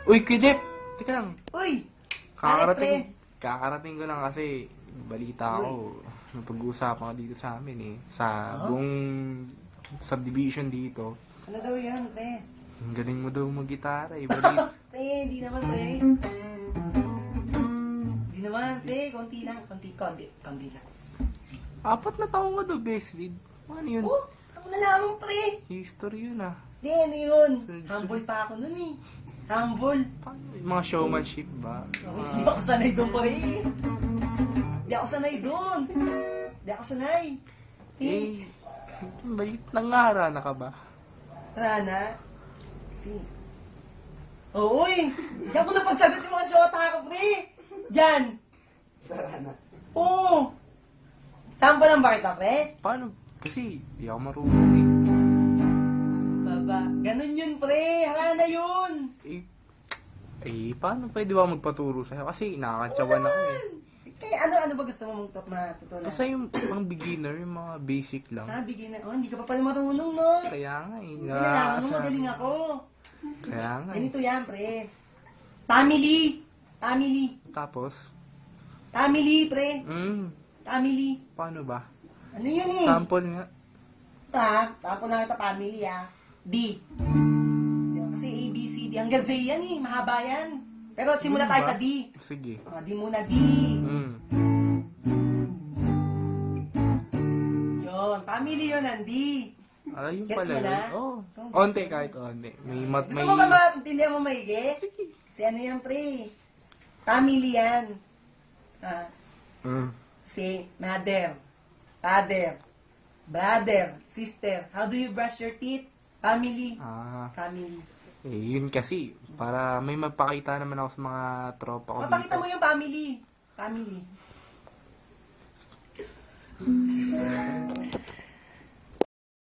Uy, Kidip! Teka lang. Uy! Kakarating ko lang kasi balita ko. Napag-uusapan ko dito sa amin eh. Sa buong subdivision dito. Ano daw yun, pre? Ang galing mo daw mag-gitara eh. Balita. Pre, hindi naman, pre. Hindi naman, pre. Konti lang. Konti lang. 4 na taong ka daw, best lead. Ano yun? Oh, ako na lang, pre. History yun ah. Hindi, ano yun? Humble pa ako nun eh. Humble. Paano? Mga showmanship ba? Hindi ako sanay doon, pre. Hindi ako sanay doon. Hindi ako sanay. Eh, balit nangara na ka ba? Rana? Si. Oo, eh. Diyan ko napagsagot yung mga shota ko, pre. Diyan. Sarana. Oo. Sample lang ba kita, pre? Paano? Kasi, di ako marunong eh. Baba. Ganun yun, pre. Rana yun. Paano pwede ba magpaturo sa'yo? Kasi nakakantsawan ako eh. Kaya ano ba gusto mo matutunan? Basta yung pang beginner, yung mga basic lang. Bigyan na. Oh, hindi ka pa pala marunong, no? Kaya nga eh. Kailangan mo, magaling ako. Kaya nga eh. Ganito yan, pre. Family. Tapos? Family, pre. Family. Paano ba? Ano yun eh? Sample nga. Tapos lang ito, family D. Kasi A, B, C, D. Hanggang Z yan eh. Mahaba yan. Pero simula tayo sa D. Sige. D muna, D. Yun. Family yun, ang D. Yung Gets pala mo na? yun. Oo. Onte kahit onte. Gusto mo ba maintindihan mo maigi? Sige. Kasi ano yan, pre? Family yan. Si mother, father, brother, sister. How do you brush your teeth? Family. Family. Yun kasi. Para may mapakita naman ako sa mga tropa ko Mapakita dito. mo yung family. Family.